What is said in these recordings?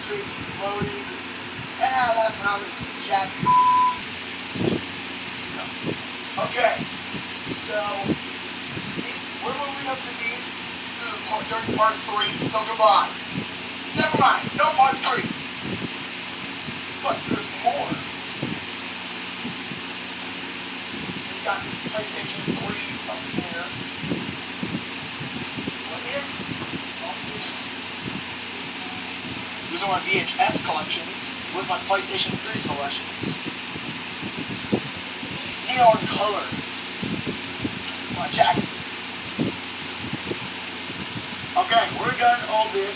streets floating. And that's when I was Jack. Okay, so we're moving up to these during part 3, so goodbye. Never mind, no part 3. But there's more. We got this PlayStation 3 up here. What here? These are my VHS collections with my PlayStation 3 collections. Neon color. My jacket. Okay, we're done all this.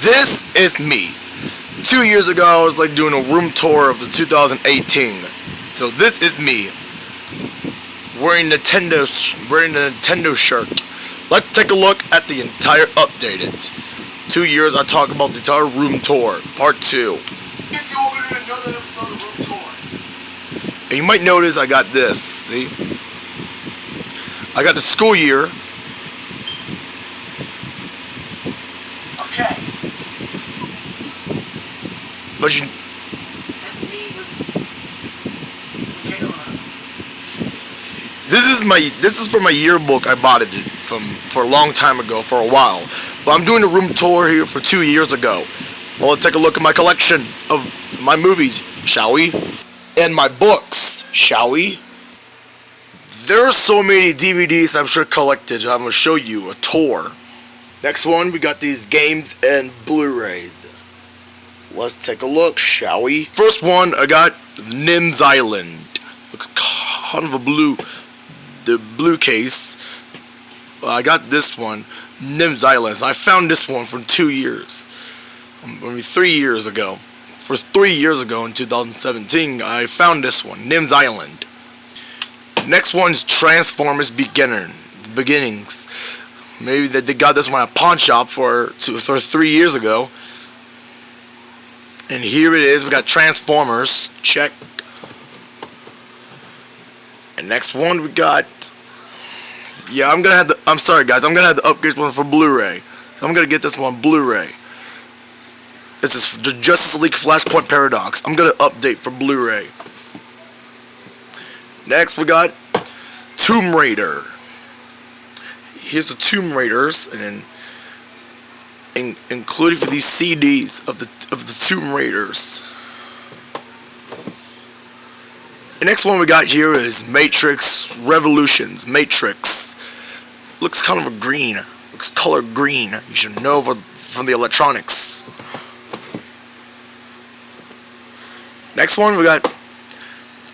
This is me. 2 years ago, I was like doing a room tour of the 2018. So this is me, wearing the Nintendo shirt. Let's take a look at the entire updated. 2 years, I talk about the entire room tour, part 2. Get you over to another episode of Room Tour. And you might notice I got this. See, I got the school year. Okay. But you, this is for my yearbook. I bought it for a long time ago, for a while. But I'm doing a room tour here for 2 years ago. Well, let's take a look at my collection of my movies, shall we? And my books, shall we? There are so many DVDs I'm sure collected. I'm gonna show you a tour. Next one, we got these games and Blu-rays. Let's take a look, shall we? First one, I got Nim's Island. Looks kind of the blue case. I got this one, Nim's Island. I found this one for 2 years. Maybe 3 years ago. For 3 years ago in 2017, I found this one, Nim's Island. Next one's Transformers Beginnings. Maybe they got this one at a pawn shop for 3 years ago. And here it is. We got Transformers. Check. And next one we got. Yeah, I'm sorry guys. I'm gonna have to upgrade one for Blu-ray. So I'm gonna get this one Blu-ray. This is the Justice League Flashpoint Paradox. I'm gonna update for Blu-ray. Next we got Tomb Raider. Here's the Tomb Raiders, and then included for these CDs of the Tomb Raiders. The next one we got here is Matrix Revolutions. Matrix looks kind of a green. Looks color green. You should know from the electronics. Next one we got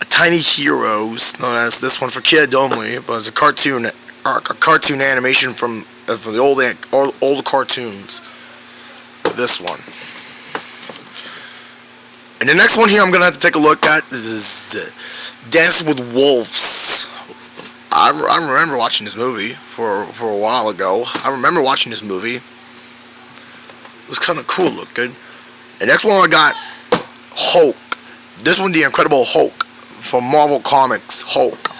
Tiny Heroes, known as this one for kids only, but it's a cartoon animation from the old cartoons. This one. And the next one here I'm gonna have to take a look at is Dancing with Wolves. I remember watching this movie for a while ago. I remember watching this movie. It was kind of cool looking. The next one I got Hulk. This one, the Incredible Hulk from Marvel Comics. Hulk.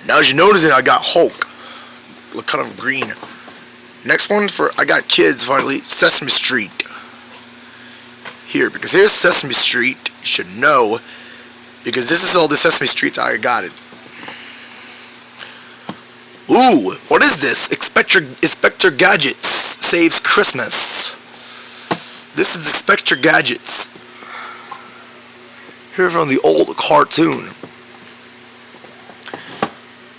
Now as you notice it, I got Hulk. Look kind of green. Next one I got kids finally, Sesame Street. Here, because here's Sesame Street. You should know, because this is all the Sesame Streets I got it. Ooh, what is this? Inspector Gadgets Saves Christmas. This is Inspector Gadgets. Here from the old cartoon.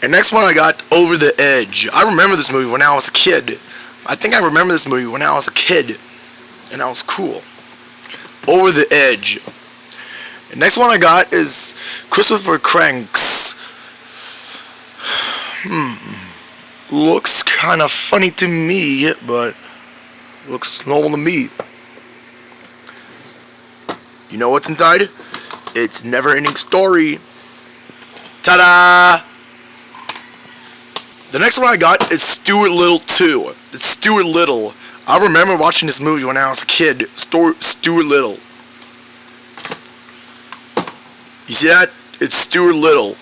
And next one I got Over the Edge. I remember this movie when I was a kid. I think I remember this movie when I was a kid. And that was cool. Over the Edge. The next one I got is Christopher Cranks. Looks kind of funny to me, but looks normal to me. You know what's inside? It's Never Ending Story. Ta-da! The next one I got is Stuart Little 2. It's Stuart Little. I remember watching this movie when I was a kid. Stuart Little. You see that? It's Stuart Little.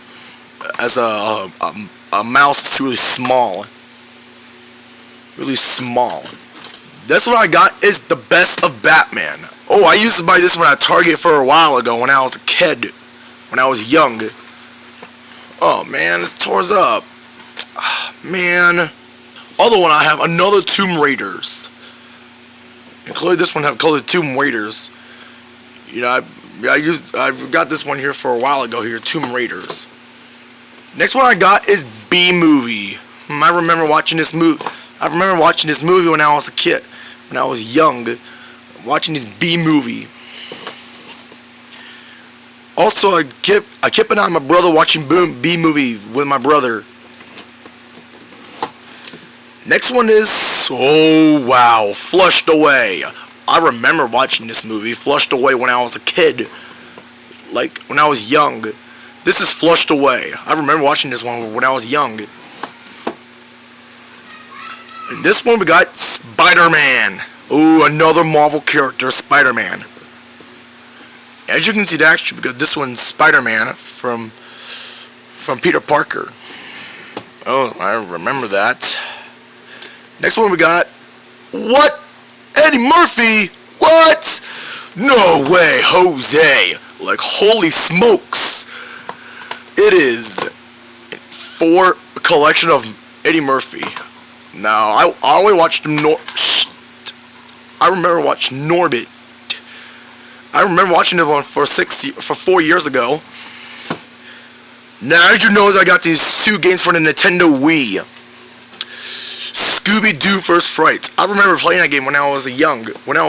As a mouse that's really small. really small. This one I got is The Best of Batman. Oh, I used to buy this one at Target for a while ago when I was a kid, when I was young. Oh man, it tore up. Man. Other one I have, another Tomb Raiders. Including this one have called Tomb Raiders. You know, I got this one here for a while ago here, Tomb Raiders. Next one I got is B-Movie. I remember watching this movie. When I was a kid, when I was young, watching this B-Movie. Also, I kept an eye on my brother watching B-Movie with my brother. Next one is, oh wow, Flushed Away. I remember watching this movie, Flushed Away, when I was a kid. Like, when I was young. This is Flushed Away. I remember watching this one when I was young. And this one we got Spider-Man. Ooh, another Marvel character, Spider-Man. As you can see, actually, because this one's Spider-Man from Peter Parker. Oh, I remember that. Next one we got, what? Eddie Murphy? What? No way, Jose. Like, holy smokes. It is for a collection of Eddie Murphy. Now, I only watched I remember watching Norbit. I remember watching it one for 4 years ago. Now, as you know, I got these 2 games for the Nintendo Wii. Scooby-Doo First Fright. I remember playing that game when I was a kid, and I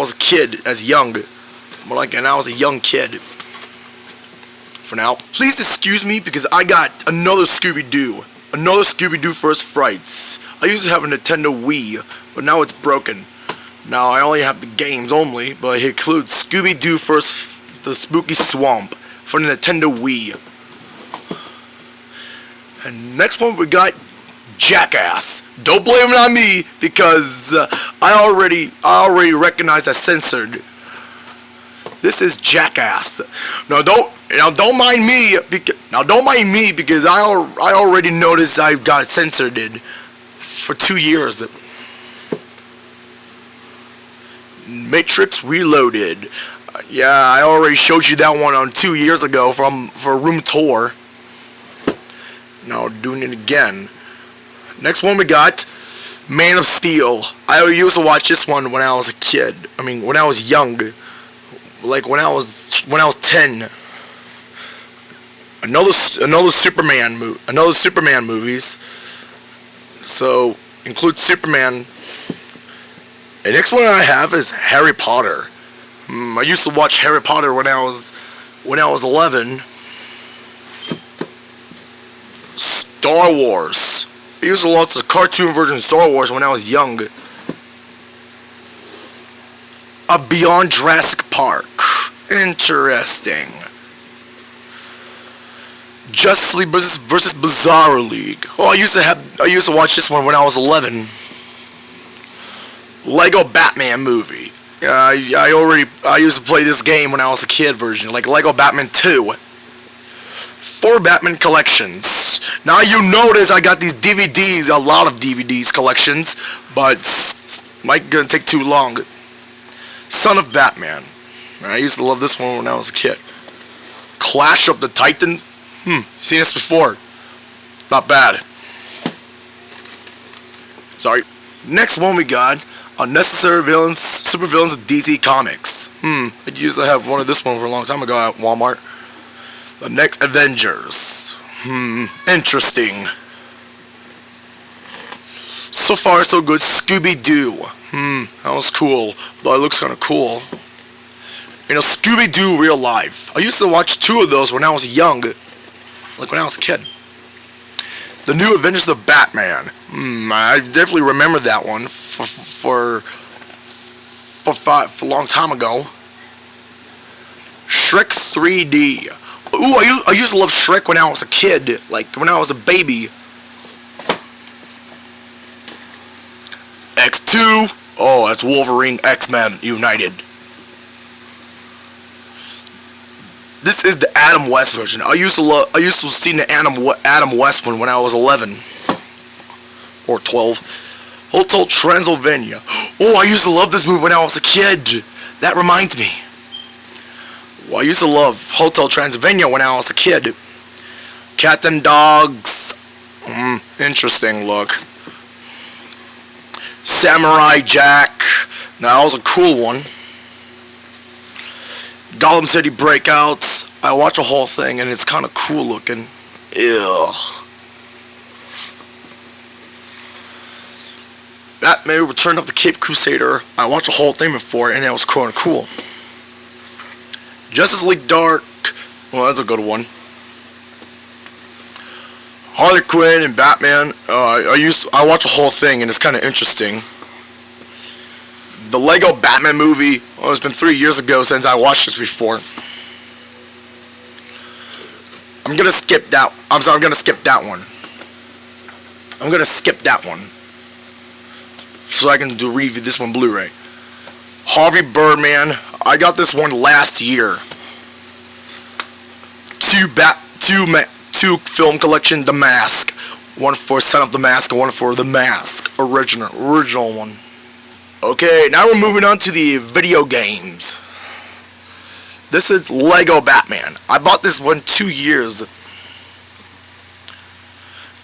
was a young kid. For now, please excuse me because I got another Scooby-Doo First Frights. I used to have a Nintendo Wii, but now it's broken. Now I only have the games only, but it includes Scooby-Doo the Spooky Swamp for the Nintendo Wii. And next one we got Jackass. Don't blame it on me because I already recognize that censored. This is Jackass. Now don't mind me because I already noticed I got censored for 2 years. Matrix Reloaded. Yeah, I already showed you that one on 2 years ago for a room tour. Now doing it again. Next one we got Man of Steel. I used to watch this one when I was a kid. I mean, when I was young, like when I was 10. Another Superman movies. So include Superman. The next one I have is Harry Potter. I used to watch Harry Potter when I was 11. Star Wars. I used to watch the cartoon version of Star Wars when I was young. Beyond Jurassic Park. Interesting. Justice League versus Bizarre League. Oh, I used to watch this one when I was 11. Lego Batman movie. I used to play this game when I was a kid version, like Lego Batman 2. 4 Batman collections. Now you notice I got these DVDs, a lot of DVDs collections, but might gonna take too long. Son of Batman. I used to love this one when I was a kid. Clash of the Titans. Seen this before. Not bad. Sorry. Next one we got, Unnecessary Villains, Supervillains of DC Comics. I used to have one of this one for a long time ago at Walmart. The next Avengers. Interesting. So far so good. Scooby-Doo. That was cool, but it looks kind of cool. You know, Scooby-Doo Real Life. I used to watch 2 of those when I was young. Like when I was a kid. The New Adventures of Batman. I definitely remember that one for a long time ago. Shrek 3D. Ooh, I used to love Shrek when I was a kid, like when I was a baby. X2. Oh, that's Wolverine, X-Men United. This is the Adam West version. I used to see the Adam West one when I was 11 or 12. Hotel Transylvania. Oh, I used to love this movie when I was a kid. That reminds me. Well, I used to love Hotel Transylvania when I was a kid. Cats and dogs. Interesting look. Samurai Jack. Now, that was a cool one. Gotham City Breakouts. I watched the whole thing and it's kind of cool looking. Ew. Batman Return of the Cape Crusader. I watched the whole thing before and it was kind of cool. Justice League Dark. Well, that's a good one. Harley Quinn and Batman. I watched the whole thing and it's kind of interesting. The Lego Batman movie. Well, it's been 3 years ago since I watched this before. I'm gonna skip that. I'm gonna skip that one. I'm gonna skip that one, so I can review this one Blu-ray. Harvey Birdman. I got this one last year. Two film collection, The Mask. One for Son of the Mask and one for The Mask. Original one. Okay, now we're moving on to the video games. This is Lego Batman. I bought this one 2 years.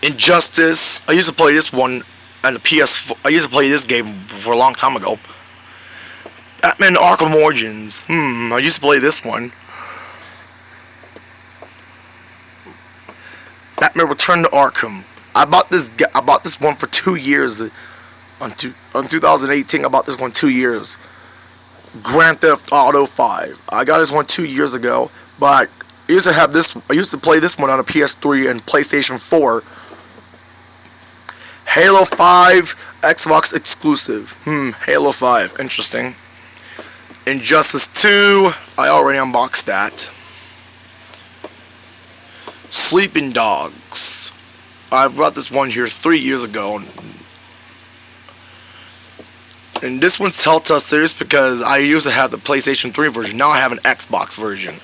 Injustice. I used to play this one on the PS4. I used to play this game for a long time ago. Batman Arkham Origins. I used to play this one. Batman Return to Arkham. I bought this one for 2 years. On 2018, I bought this one 2 years. Grand Theft Auto 5. I got this one 2 years ago, but I used to play this one on a PS3 and PlayStation 4. Halo 5, Xbox exclusive. Halo 5, interesting. Injustice 2, I already unboxed that. Sleeping Dogs. I brought this one here 3 years ago. And this one's Telltale Series because I used to have the PlayStation 3 version. Now I have an Xbox version.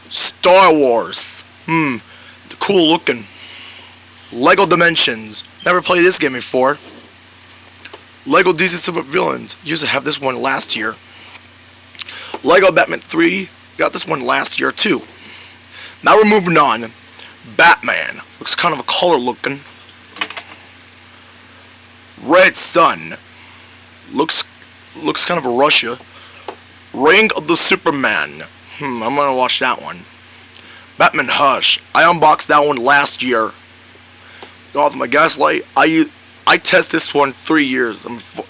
Star Wars. Cool looking. Lego Dimensions. Never played this game before. Lego DC Super Villains. Used to have this one last year. Lego Batman 3. Got this one last year too. Now we're moving on. Batman. Looks kind of a color looking. Red Sun. Looks kind of a Russia. Reign of the Superman. I'm gonna watch that one. Batman Hush. I unboxed that one last year. Off my Gaslight. I test this one 3 years.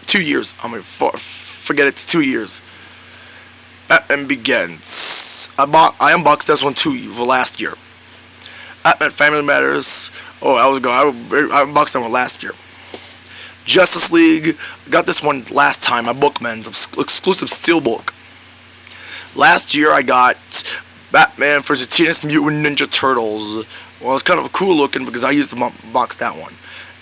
2 years. Forget it's 2 years. Batman Begins. I unboxed this one for last year. Batman Family Matters. Oh, I unboxed that one last year. Justice League. I got this one last time. I Bookman's exclusive steelbook. Last year I got Batman vs. Teenage Mutant Ninja Turtles. Well, it's kind of cool looking because I used to unbox that one.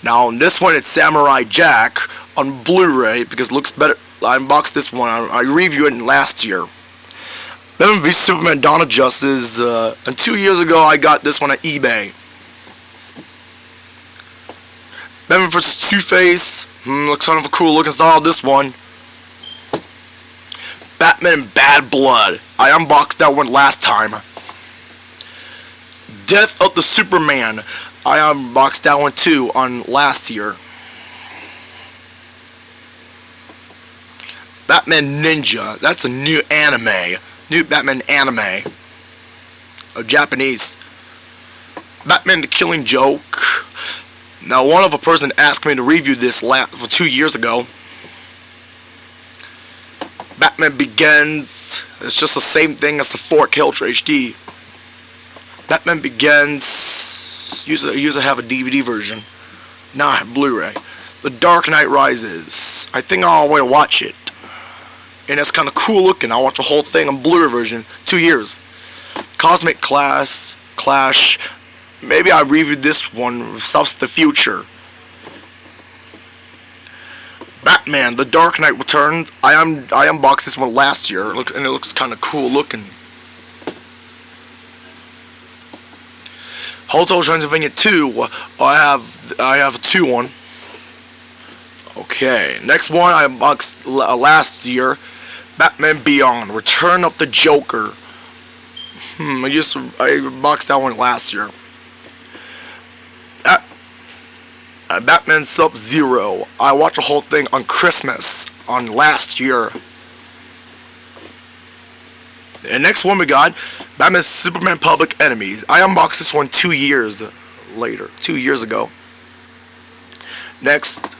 Now on this one it's Samurai Jack on Blu-ray because it looks better. I unboxed this one. I reviewed it last year. Batman v Superman: Dawn of Justice. And 2 years ago I got this one at eBay. Batman vs. Two-Face. Looks kind of a cool looking style. This one. Batman Bad Blood. I unboxed that one last time. Death of the Superman. I unboxed that one too on last year. Batman Ninja. That's a new anime. New Batman anime. Japanese. Batman the Killing Joke. Now, one of a person asked me to review this for 2 years ago. Batman Begins. It's just the same thing as the 4K Ultra HD. Batman Begins. Used to have a DVD version. Now I have Blu-ray. The Dark Knight Rises. I think I'll wait to watch it. And it's kind of cool looking. I'll watch the whole thing on Blu-ray version. 2 years. Cosmic Clash. Maybe I reviewed this one. Stuff's the Future. Batman, The Dark Knight Returns. I unboxed this one last year, and it looks kind of cool looking. Hotel Transylvania 2. I have a 2 one. Okay, next one I unboxed last year, Batman Beyond, Return of the Joker. I unboxed that one last year. Batman Sub-Zero. I watched the whole thing on Christmas on last year. And next one we got, Batman Superman Public Enemies. I unboxed this one 2 years ago. Next,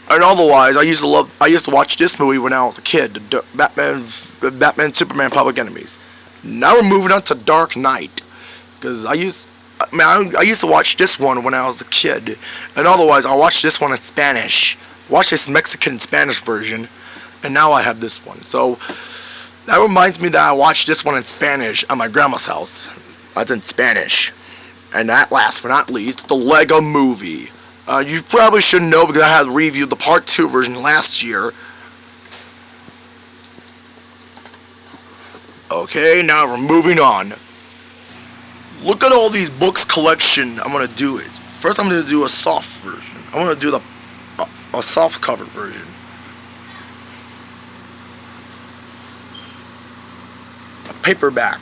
and otherwise, I used to watch this movie when I was a kid, Batman Superman Public Enemies. Now we're moving on to Dark Knight, because I used to watch this one when I was a kid, and otherwise I watched this one in Spanish. Watch this Mexican Spanish version, and now I have this one. So that reminds me that I watched this one in Spanish at my grandma's house. That's in Spanish. And that last but not least, the Lego Movie. You probably should know because I had reviewed the Part 2 version last year. Okay, now we're moving on. Look at all these books collection. I'm gonna do it. First, I'm gonna do a soft version. I'm gonna do a soft cover version. A paperback.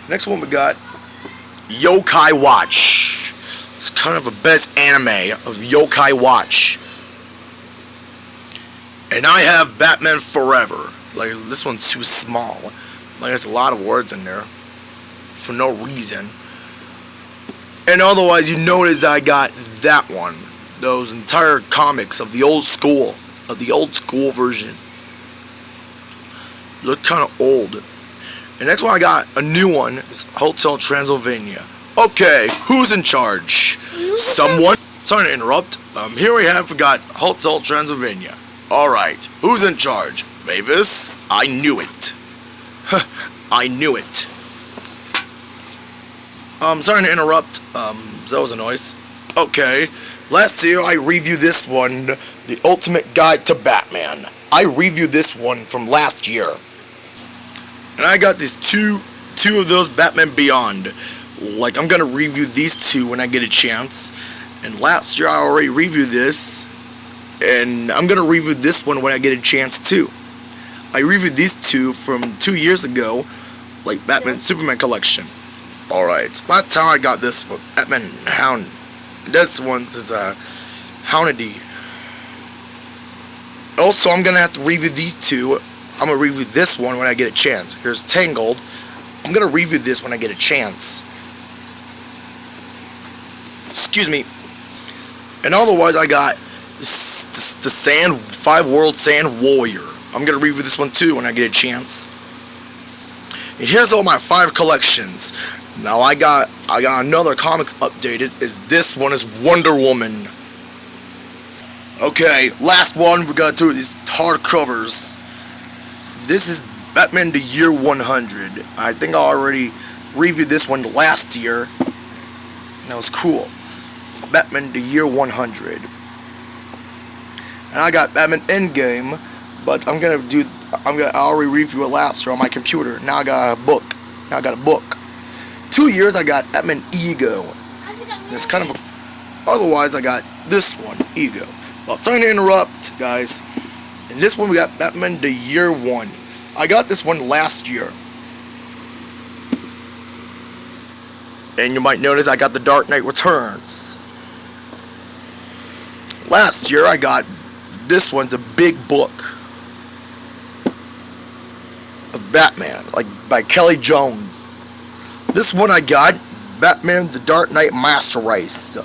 Next one we got Yokai Watch. It's kind of a best anime of Yokai Watch. And I have Batman Forever. Like, this one's too small. Like, there's a lot of words in there for no reason. And otherwise, you notice that I got that one. Those entire comics of the old school version. Look kind of old. And next one I got, a new one, is Hotel Transylvania. Okay, who's in charge? Someone? Sorry to interrupt. Here we got Hotel Transylvania. Alright, who's in charge? Mavis? I knew it. I knew it. Sorry to interrupt. That was a noise. Okay, last year I reviewed this one, The Ultimate Guide to Batman. I reviewed this one from last year. And I got these two of those Batman Beyond. Like, I'm gonna review these two when I get a chance. And last year I already reviewed this. And I'm gonna review this one when I get a chance too. I reviewed these two from 2 years ago, like Batman Superman collection. Alright, last time I got this one, Batman Hound. This one's is Houndedy. Also, I'm gonna have to review these two. I'm gonna review this one when I get a chance. Here's Tangled. I'm gonna review this when I get a chance. Excuse me. And otherwise, I got the Sand 5 World Sand Warrior. I'm gonna review this one too when I get a chance. And here's all my 5 collections. Now I got another comics updated. This one is Wonder Woman. Okay, last one. We got 2 of these hardcovers. This is Batman the Year 100. I think I already reviewed this one last year. That was cool. Batman the Year 100. And I got Batman Endgame, but I already reviewed it last year on my computer. Now I got a book. 2 years I got Batman Ego. It's kind of otherwise I got this one, Ego. Well, sorry to interrupt, guys. And this one we got Batman the Year 1. I got this one last year. And you might notice I got The Dark Knight Returns. Last year I got this one's a big book of Batman, like by Kelly Jones. This one I got, Batman The Dark Knight Master Race.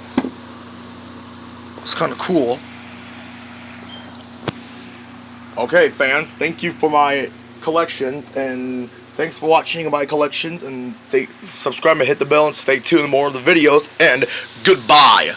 It's kind of cool. Okay, fans, thank you for my collections, and thanks for watching my collections, and subscribe and hit the bell and stay tuned for more of the videos, and goodbye.